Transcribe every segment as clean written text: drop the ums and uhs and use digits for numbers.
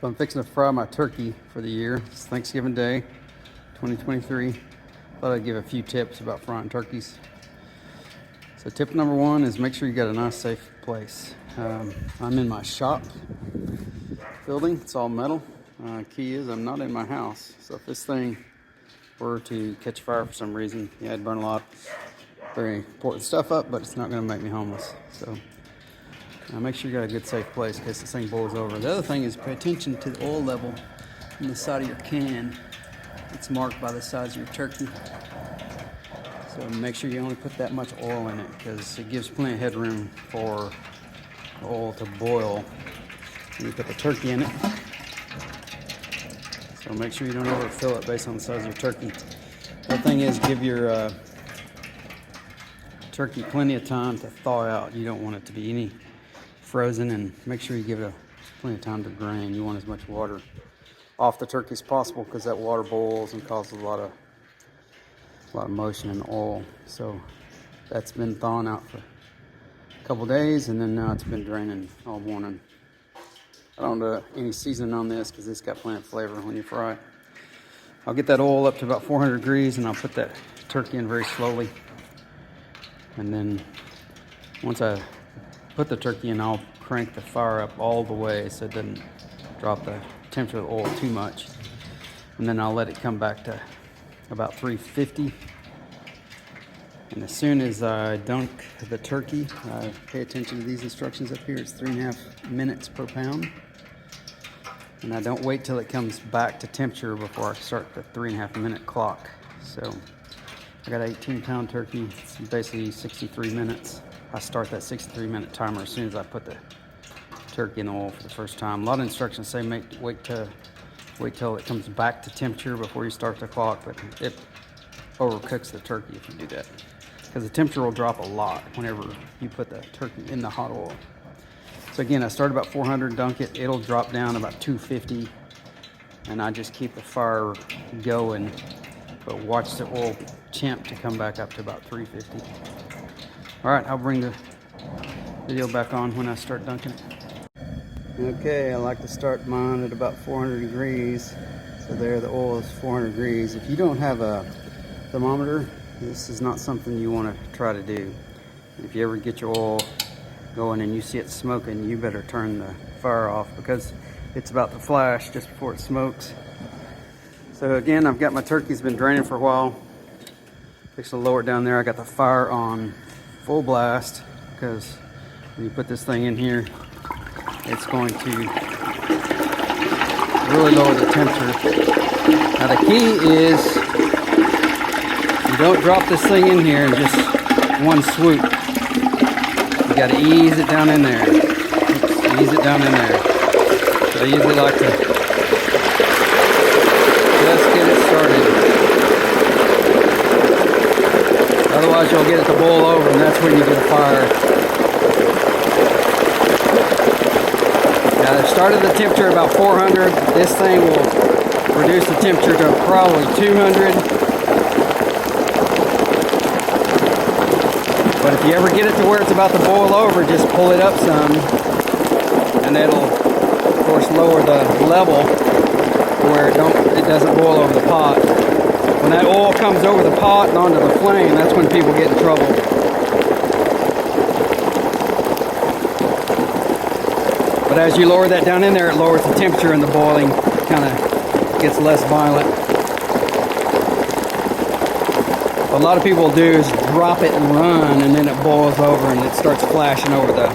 So I'm fixing to fry my turkey for the year. It's Thanksgiving Day, 2023. Thought I'd give a few tips about frying turkeys. So tip number one is make sure you got a nice safe place. I'm in my shop building. It's all metal. Key is I'm not in my house. So if this thing were to catch fire for some reason, yeah, I'd burn a lot very important stuff up, but it's not going to make me homeless. So make sure you got a good safe place in case this thing boils over. The other thing is pay attention to the oil level on the side of your can. It's marked by the size of your turkey. So make sure you only put that much oil in it because it gives plenty of headroom for the oil to boil when you put the turkey in it. So make sure you don't overfill it based on the size of your turkey. The other thing is give your turkey plenty of time to thaw out. You don't want it to be any frozen, and make sure you give it plenty of time to drain. You want as much water off the turkey as possible because that water boils and causes a lot of motion in the oil. So that's been thawing out for a couple days, and then now it's been draining all morning. I don't do any seasoning on this because it's got plenty of flavor when you fry it. I'll get that oil up to about 400 degrees and I'll put that turkey in very slowly. And then once I put the turkey in, I'll crank the fire up all the way so it doesn't drop the temperature of the oil too much. And then I'll let it come back to about 350. And as soon as I dunk the turkey, pay attention to these instructions up here. It's 3.5 minutes per pound. And I don't wait till it comes back to temperature before I start the 3.5 minute clock. So I got an 18-pound turkey. It's basically 63 minutes. I start that 63-minute timer as soon as I put the turkey in the oil for the first time. A lot of instructions say wait till it comes back to temperature before you start the clock, but it overcooks the turkey if you do that, because the temperature will drop a lot whenever you put the turkey in the hot oil. So again, I start about 400, dunk it. It'll drop down about 250, and I just keep the fire going, but watch the oil chimp to come back up to about 350. All right, I'll bring the video back on when I start dunking it. Okay, I like to start mine at about 400 degrees. So there, the oil is 400 degrees. If you don't have a thermometer, this is not something you want to try to do. If you ever get your oil going and you see it smoking, you better turn the fire off because it's about to flash just before it smokes. So again, I've got my turkey's been draining for a while. Fix to lower it down there. I got the fire on full blast because when you put this thing in here, it's going to really lower the temperature. Now the key is you don't drop this thing in here in just one swoop. You got to ease it down in there. Ease it down in there. So I usually like to just get it started. Otherwise you'll get it to boil over, and that's when you get a fire. Now I started the temperature about 400. This thing will reduce the temperature to probably 200. But if you ever get it to where it's about to boil over, just pull it up some, and it'll of course lower the level to where it doesn't boil over the pot. When that oil comes over the pot and onto the flame, that's when people get in trouble. But as you lower that down in there, it lowers the temperature and the boiling kind of gets less violent. What a lot of people will do is drop it and run, and then it boils over and it starts flashing over the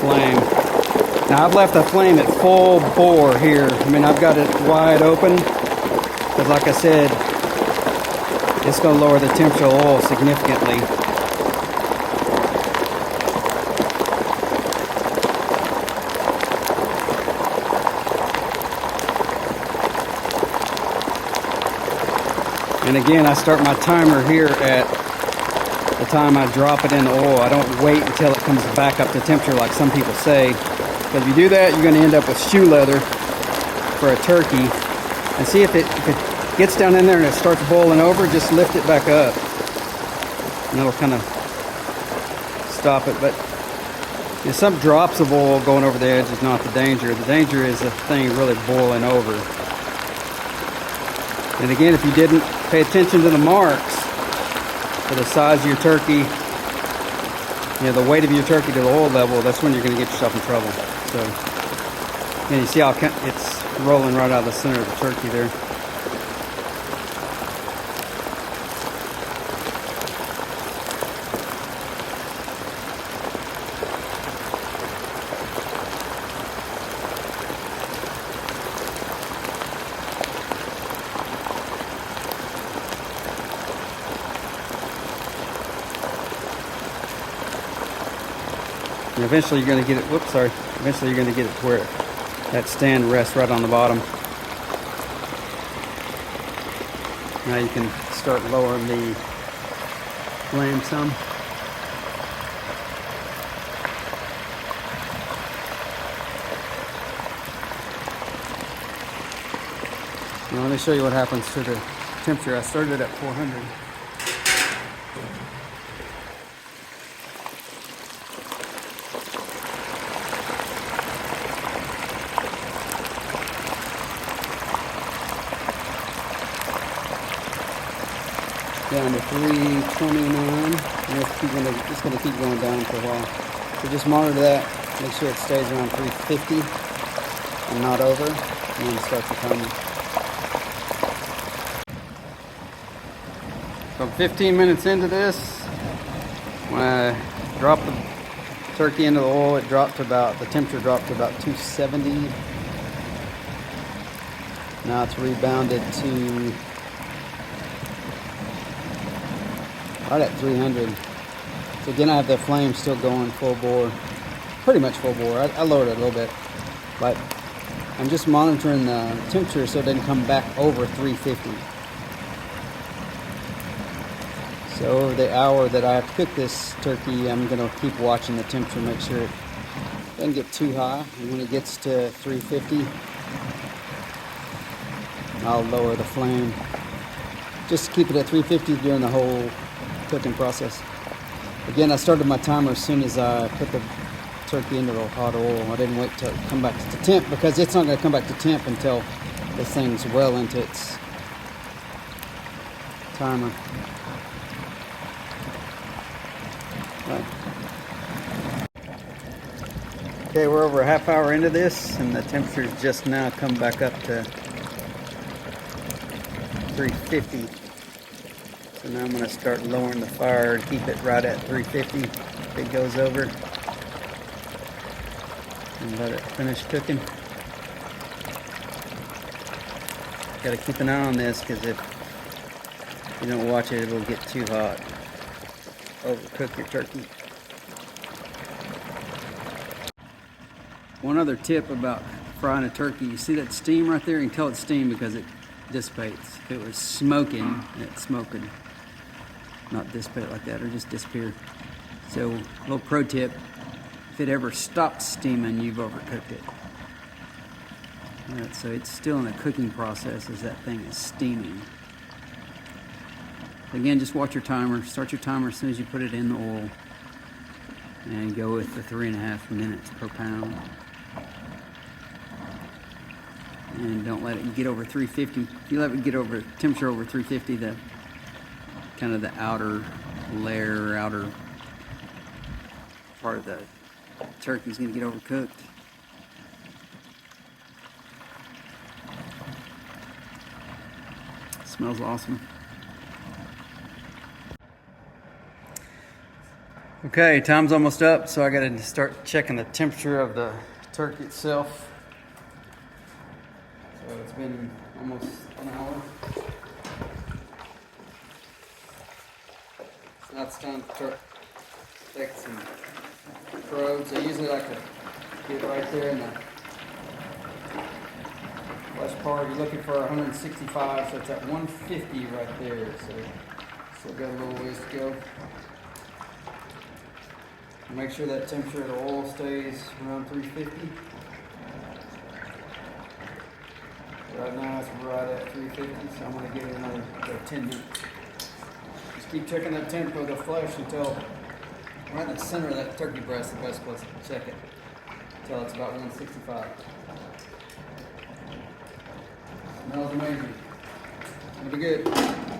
flame. Now I've left the flame at full bore here. I mean, I've got it wide open. Because like I said, it's going to lower the temperature of the oil significantly. And again, I start my timer here at the time I drop it in the oil. I don't wait until it comes back up to temperature like some people say. Because if you do that, you're going to end up with shoe leather for a turkey. And see if it gets down in there and it starts boiling over, just lift it back up. And it'll kind of stop it. But Yeah, some drops of oil going over the edge is not the danger. The danger is the thing really boiling over. And again, if you didn't pay attention to the marks for the size of your turkey, you know, the weight of your turkey to the oil level, that's when you're going to get yourself in trouble. So, and you see how it's rolling right out of the center of the turkey there. And eventually you're going to get it, whoops, sorry. Eventually you're going to get it to where that stand rests right on the bottom. Now you can start lowering the flame some. Now let me show you what happens to the temperature. I started at 400. Down to 329. And it's going to keep going down for a while. So just monitor that. Make sure it stays around 350 and not over. And then start the timer. So 15 minutes into this, when I dropped the turkey into the oil, the temperature dropped to about 270. Now it's rebounded to right at 300. So again, I have the flame still going full bore, pretty much full bore. I lowered it a little bit, but I'm just monitoring the temperature so it doesn't come back over 350. So over the hour that I have to cook this turkey, I'm going to keep watching the temperature, make sure it doesn't get too high. And when it gets to 350, I'll lower the flame just to keep it at 350 during the whole cooking process. Again, I started my timer as soon as I put the turkey into the hot oil. I didn't wait till it come back to temp, because it's not going to come back to temp until this thing's well into its timer. Right. Okay, we're over a half hour into this, and the temperature's just now come back up to 350. So now I'm going to start lowering the fire to keep it right at 350 if it goes over, and let it finish cooking. Got to keep an eye on this, because if you don't watch it, it will get too hot. Overcook your turkey. One other tip about frying a turkey, you see that steam right there? You can tell it's steam because it dissipates. If it was smoking, it's smoking. Not dissipate like that, or just disappear. So, a little pro tip, if it ever stops steaming, you've overcooked it. Alright, so it's still in the cooking process as that thing is steaming. Again, just watch your timer. Start your timer as soon as you put it in the oil. And go with the 3.5 minutes per pound. And don't let it get over 350. If you let it get over temperature over 350, the kind of the outer layer, outer part of the turkey is going to get overcooked. It smells awesome. Okay, time's almost up, so I got to start checking the temperature of the turkey itself. So it's been almost an hour. So now it's time to take some probes. I usually like to get right there in the flesh part. You're looking for 165, so it's at 150 right there. So still got a little ways to go. Make sure that temperature of the oil stays around 350. Right now it's right at 350, so I'm going to give it another 10 minutes. Just keep checking that temp of the flesh until Right in the center of that turkey breast, the best place to check it. Until it's about 165. Smells amazing. It'll be good.